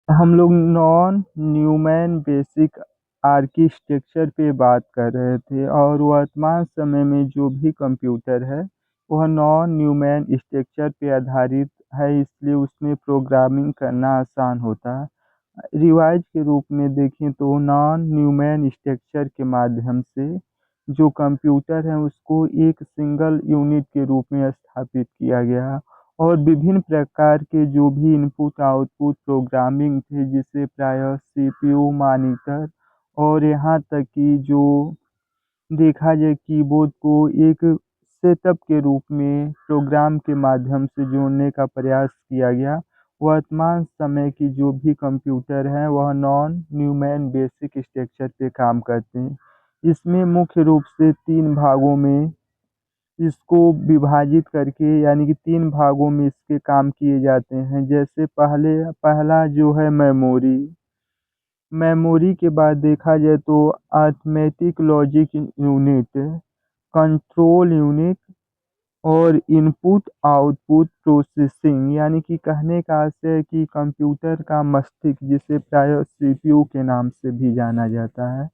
हम लोग non Newman basic architecture पे बात कर रहे थे और वर्तमान समय में जो भी कंप्यूटर है वह नॉन न्यूमैन स्ट्रक्चर पे आधारित है, इसलिए उसमें प्रोग्रामिंग करना आसान होता है। रिवाइज के रूप में देखें तो नॉन न्यूमैन स्ट्रक्चर के माध्यम से जो कंप्यूटर है उसको एक सिंगल यूनिट के रूप में स्थापित किया गया और विभिन्न प्रकार के जो भी इनपुट आउटपुट प्रोग्रामिंग थे जिसे प्रायः सीपीयू मॉनिटर और यहाँ तक कि जो देखा जाए कीबोर्ड को एक सेटअप के रूप में प्रोग्राम के माध्यम से जोड़ने का प्रयास किया गया। वर्तमान समय की जो भी कंप्यूटर हैं वह नॉन न्यूमैन बेसिक स्ट्रक्चर पे काम करते हैं। इसमें मुख्य रूप से तीन भागों में इसको विभाजित करके यानी कि तीन भागों में इसके काम किए जाते हैं। जैसे पहला जो है मेमोरी। मेमोरी के बाद देखा जाए तो arithmetic logic unit, control unit और इनपुट आउटपुट प्रोसेसिंग, यानी कि कहने का आशय है कि कंप्यूटर का मस्तिष्क जिसे प्रायः सीपीयू के नाम से भी जाना जाता है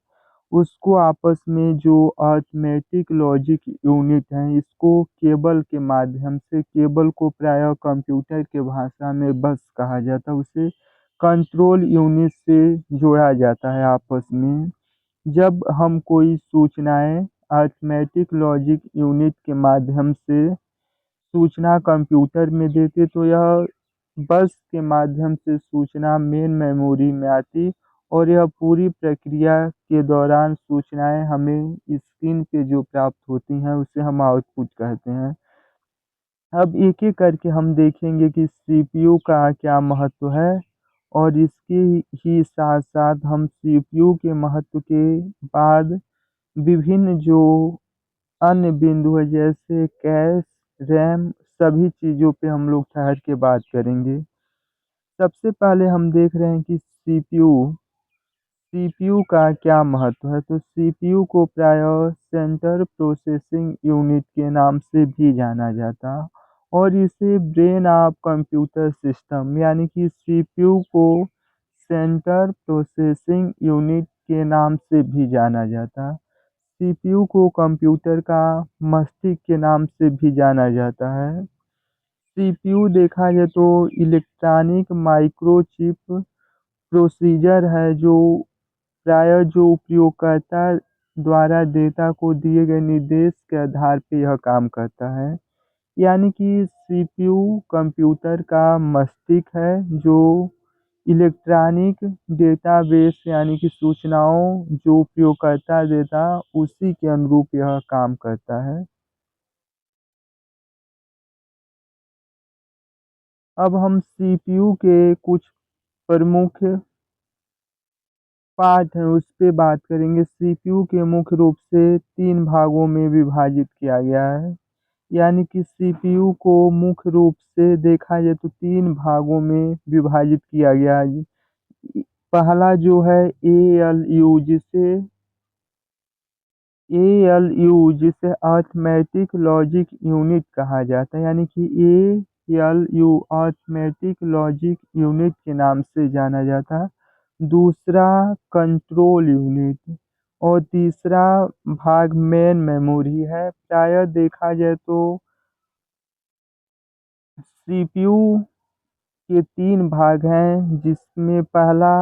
उसको आपस में जो अरिथमेटिक लॉजिक यूनिट हैं इसको केबल के माध्यम से, केबल को प्रायः कंप्यूटर के भाषा में बस कहा जाता है, उसे कंट्रोल यूनिट से जोड़ा जाता है आपस में। जब हम कोई सूचनाएं अरिथमेटिक लॉजिक यूनिट के माध्यम से सूचना कंप्यूटर में देते तो यह बस के माध्यम से सूचना मेन मेमोरी में आती और यह पूरी प्रक्रिया के दौरान सूचनाएं हमें स्क्रीन पे जो प्राप्त होती हैं उसे हम आउटपुट कहते हैं। अब एक एक करके हम देखेंगे कि सीपीयू का क्या महत्व है और इसके ही साथ साथ हम सीपीयू के महत्व के बाद विभिन्न जो अन्य बिंदु है जैसे कैश, रैम, सभी चीज़ों पे हम लोग ठहर के बात करेंगे। सबसे पहले हम देख रहे हैं कि सीपीयू सीपीयू का क्या महत्व है। तो सीपीयू को प्रायः सेंटर प्रोसेसिंग यूनिट के नाम से भी जाना जाता है और इसे ब्रेन ऑफ कंप्यूटर सिस्टम यानी कि सीपीयू को सेंटर प्रोसेसिंग यूनिट के नाम से भी जाना जाता है। सीपीयू को कंप्यूटर का मस्तिष्क के नाम से भी जाना जाता है। सीपीयू देखा जाए तो इलेक्ट्रॉनिक माइक्रोचिप प्रोसीजर है जो प्रायः जो उपयोगकर्ता द्वारा डेटा को दिए गए निर्देश के आधार पर यह काम करता है। यानी कि सीपीयू कंप्यूटर का मस्तिष्क है जो इलेक्ट्रॉनिक डेटाबेस यानी कि सूचनाओं जो उपयोगकर्ता देता उसी के अनुरूप यह काम करता है। अब हम सीपीयू के कुछ प्रमुख पार्ट हैं उस पे बात करेंगे। सीपीयू के मुख्य रूप से तीन भागों में विभाजित किया गया है। यानी कि सीपीयू को मुख्य रूप से देखा जाए तो तीन भागों में विभाजित किया गया है। पहला जो है ए एल यू जिसे अरिथमेटिक लॉजिक यूनिट कहा जाता है, यानी कि A L U arithmetic logic unit के नाम से जाना जाता है। दूसरा कंट्रोल यूनिट और तीसरा भाग मेन मेमोरी है। प्रायः देखा जाए तो सीपीयू के तीन भाग हैं जिसमें पहला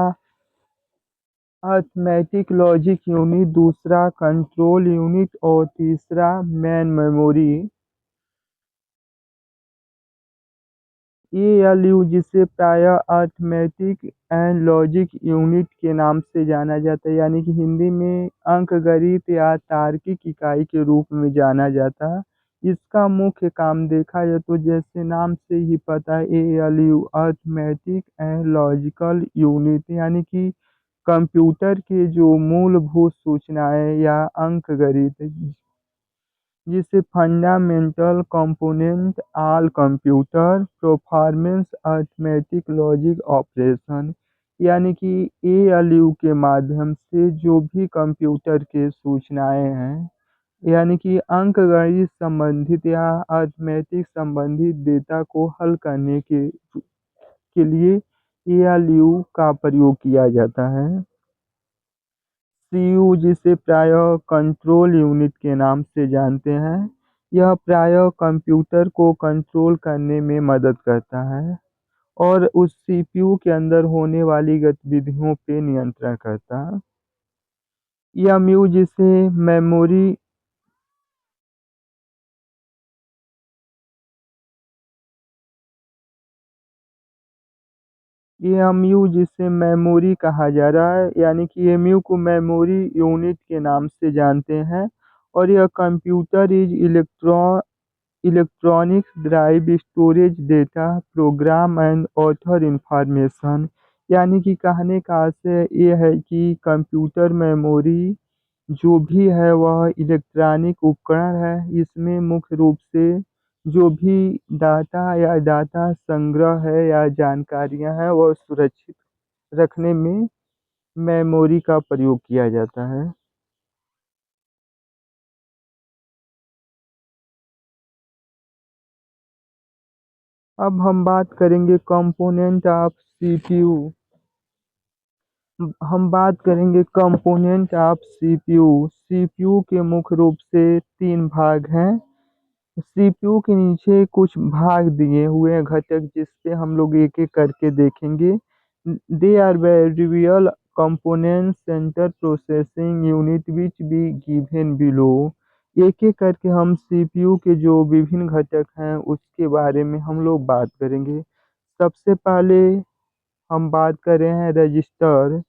अरिथमेटिक लॉजिक यूनिट, दूसरा कंट्रोल यूनिट और तीसरा मेन मेमोरी। एएलयू जिसे प्रायः अरिथमेटिक एंड लॉजिक यूनिट के नाम से जाना जाता है, यानी कि हिंदी में अंकगणित या तार्किक इकाई के रूप में जाना जाता है। इसका मुख्य काम देखा जाए तो जैसे नाम से ही पता है ALU arithmetic and logical unit, यानी कि कंप्यूटर के जो मूलभूत सूचनाएं या अंकगणित जिसे fundamental component all computer performance arithmetic logic operation, यानी कि एएलयू के माध्यम से जो भी कंप्यूटर के सूचनाएं हैं यानी कि अंकगणित संबंधित या अरिथमेटिक संबंधित डेटा को हल करने के लिए एएलयू का प्रयोग किया जाता है। सीयू जिसे प्रायः कंट्रोल यूनिट के नाम से जानते हैं, यह प्रायः कंप्यूटर को कंट्रोल करने में मदद करता है और उस सीपीयू के अंदर होने वाली गतिविधियों पे नियंत्रण करता है। एमयू जिसे मेमोरी एएमयू जिसे मेमोरी कहा जा रहा है, यानी कि एमयू को मेमोरी यूनिट के नाम से जानते हैं और यह computer is electronics drive storage data programme and author information. यानी कि कहने का आशय ये है कि कंप्यूटर मेमोरी जो भी है वह इलेक्ट्रॉनिक उपकरण है। इसमें मुख्य रूप से जो भी डाटा या डाटा संग्रह है या जानकारियां हैं वह सुरक्षित रखने में मेमोरी का प्रयोग किया जाता है। अब हम बात करेंगे कंपोनेंट ऑफ सीपीयू। हम बात करेंगे कंपोनेंट ऑफ सीपीयू। सीपीयू के मुख्य रूप से तीन भाग हैं। सीपीयू के नीचे कुछ भाग दिए हुए हैं घटक, जिसपे हम लोग एक एक करके देखेंगे। They are variable component centre processing unit which be given below. एक एक करके हम सीपीयू के जो विभिन्न घटक हैं उसके बारे में हम लोग बात करेंगे। सबसे पहले हम बात कर रहे हैं रजिस्टर।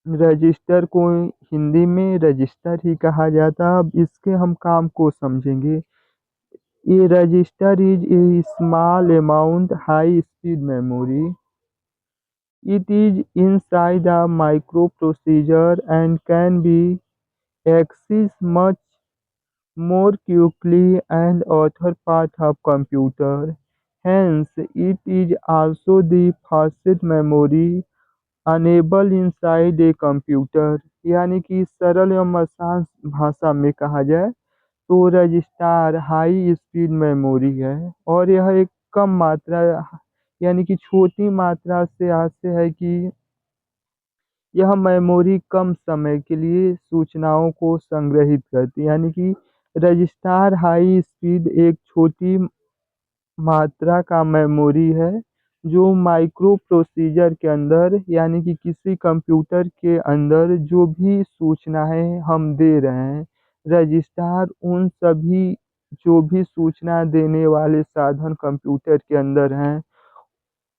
रजिस्टर को हिंदी में रजिस्टर ही कहा जाता है। अब इसके हम काम को समझेंगे। A register is a small amount high speed memory. It is inside a microprocessor and can be accessed much more quickly and other part of computer. Hence, it is also the fastest memory enable inside a computer. यानी कि सरल एवं आसान भाषा में कहा जाए तो रजिस्टर हाई स्पीड मेमोरी है और यह एक कम मात्रा यानी कि छोटी मात्रा से आशय है कि यह मेमोरी कम समय के लिए सूचनाओं को संग्रहित करती है। यानी कि रजिस्टर हाई स्पीड एक छोटी मात्रा का मेमोरी है जो माइक्रो प्रोसीजर के अंदर यानी कि किसी कंप्यूटर के अंदर जो भी सूचनाएं हम दे रहे हैं, रजिस्टर उन सभी जो भी सूचना देने वाले साधन कंप्यूटर के अंदर हैं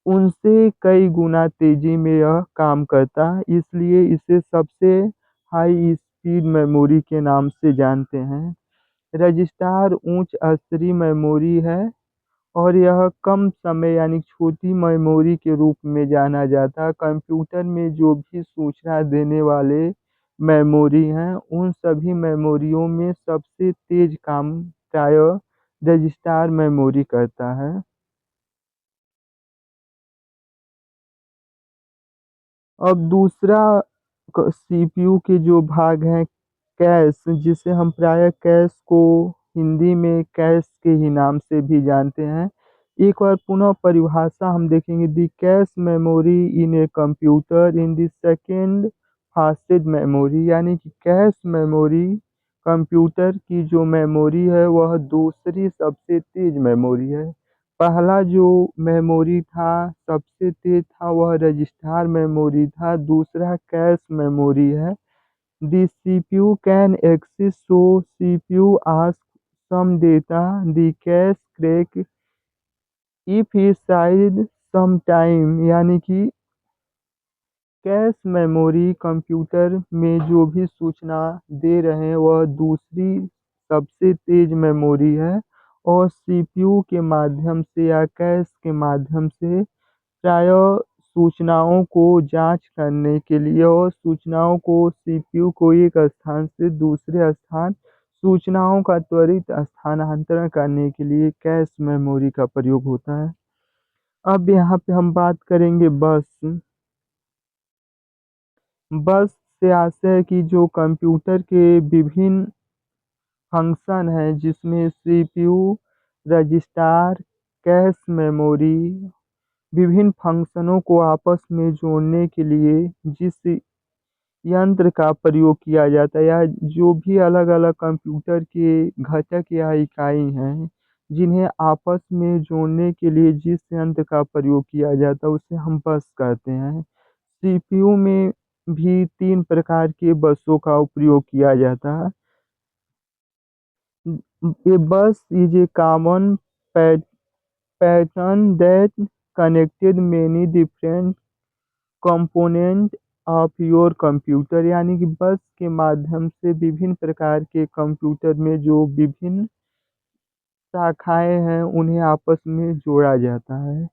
उनसे कई गुना तेजी में यह काम करता है, इसलिए इसे सबसे हाई स्पीड मेमोरी के नाम से जानते हैं। रजिस्टर उच्च स्तरीय मेमोरी है और यह कम समय यानी छोटी मेमोरी के रूप में जाना जाता है। कंप्यूटर में जो भी सूचना देने वाले मेमोरी हैं उन सभी मेमोरियों में सबसे तेज काम प्रायः रजिस्टर मेमोरी करता है। अब दूसरा सीपीयू के जो भाग हैं कैश, जिसे हम प्रायः कैश को हिंदी में कैश के ही नाम से भी जानते हैं। एक बार पुनः परिभाषा हम देखेंगे। The cache memory in a computer in the second fastest memory. यानी कि कैश मेमोरी कंप्यूटर की जो मेमोरी है वह दूसरी सबसे तेज मेमोरी है। पहला जो मेमोरी था सबसे तेज था वह रजिस्टर मेमोरी था, दूसरा कैश मेमोरी है। The CPU can access so CPU ask some data the cache crack if he side some time. यानी कि कैश मेमोरी कंप्यूटर में जो भी सूचना दे रहे हैं वह दूसरी सबसे तेज मेमोरी है और सीपीयू के माध्यम से या कैश के माध्यम से प्रायः सूचनाओं को जांच करने के लिए और सूचनाओं को सीपीयू को एक स्थान से दूसरे स्थान सूचनाओं का त्वरित स्थानांतरण करने के लिए कैश मेमोरी का प्रयोग होता है। अब यहाँ पे हम बात करेंगे बस। बस से आशय है कि जो कंप्यूटर के विभिन्न फंक्शन हैं जिसमें सीपीयू, रजिस्टर, कैश मेमोरी विभिन्न फंक्शनों को आपस में जोड़ने के लिए जिस यंत्र का प्रयोग किया जाता है, या जो भी अलग-अलग कंप्यूटर के घटक या इकाई हैं, जिन्हें आपस में जोड़ने के लिए जिस यंत्र का प्रयोग किया जाता है, उसे हम बस कहते हैं। सीपीयू में भी 3 प्रकार के बसों का प्रयोग किया जाता है। A bus is a common pattern that connected many different component of your computer, यानी कि बस के माध्यम से विभिन्न प्रकार के कंप्यूटर में जो विभिन्न शाखाएं हैं उन्हें आपस में जोड़ा जाता है।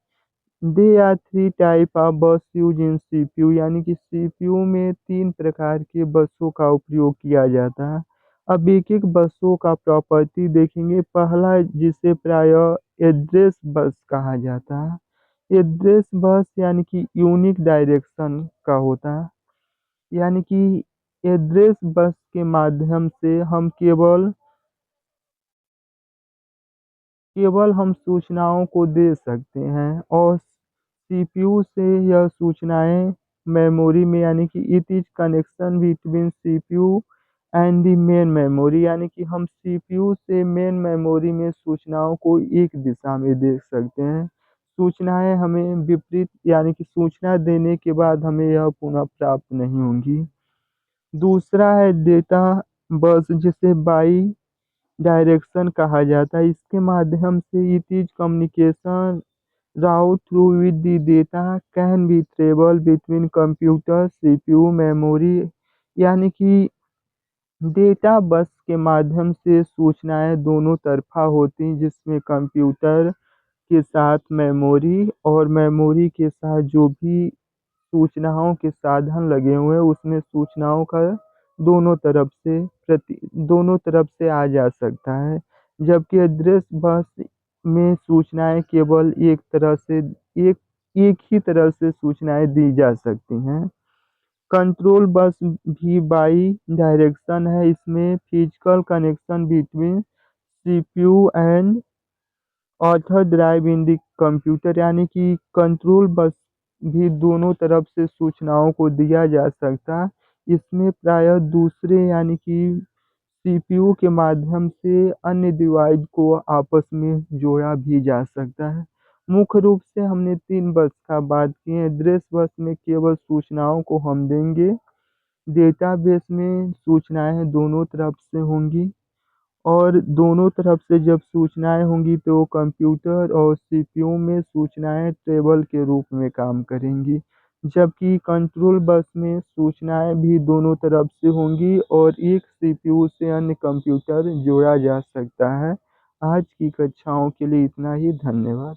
दे आर 3 टाइप ऑफ बस यूज इन सीपीयू, यानी कि सीपीयू में 3 प्रकार के बसों का उपयोग किया जाता है। अब एक-एक बसों का प्रॉपर्टी देखेंगे। पहला, जिसे प्रायः एड्रेस बस कहा जाता है। एड्रेस बस यानी कि यूनिक डायरेक्शन का होता है, यानी कि एड्रेस बस के माध्यम से हम केवल हम सूचनाओं को दे सकते हैं, और सीपीयू से यह सूचनाएं मेमोरी में, यानी कि it is connection between CPU and the main memory, यानी कि हम सीपीयू से मेन मेमोरी में सूचनाओं को एक दिशा में देख सकते हैं। सूचनाएं हमें विपरीत, यानी कि सूचना देने के बाद हमें यह पुनः प्राप्त नहीं होंगी। दूसरा है डेटा बस, जिसे बाई डायरेक्शन कहा जाता है। इसके माध्यम से it is communication route through which the data can be travel between computer, CPU, memory, यानी कि डेटा बस के माध्यम से सूचनाएं दोनों तरफा होती, जिसमें कंप्यूटर के साथ मेमोरी और मेमोरी के साथ जो भी सूचनाओं के साधन लगे हुए हैं, उसमें सूचनाओं का दोनों तरफ से आ जा सकता है। जबकि एड्रेस बस में सूचनाएं केवल एक एक ही तरह से सूचनाएं दी जा सकती हैं। कंट्रोल बस भी बाई डायरेक्शन है। इसमें physical connection between CPU and author drive in the computer, यानी कि कंट्रोल बस भी दोनों तरफ से सूचनाओं को दिया जा सकता है। इसमें प्रायः दूसरे, यानी कि सीपीयू के माध्यम से अन्य डिवाइस को आपस में जोड़ा भी जा सकता है। मुख्य रूप से हमने 3 बस का बात की है। एड्रेस बस में केवल सूचनाओं को हम देंगे। डेटाबेस में सूचनाएं दोनों तरफ से होंगी, और दोनों तरफ से जब सूचनाएं होंगी तो कंप्यूटर और सीपीयू में सूचनाएं टेबल के रूप में काम करेंगी। जबकि कंट्रोल बस में सूचनाएं भी दोनों तरफ से होंगी, और एक सीपीयू से अन्य कंप्यूटर जोड़ा जा सकता है। आज की कक्षाओं के लिए इतना ही। धन्यवाद।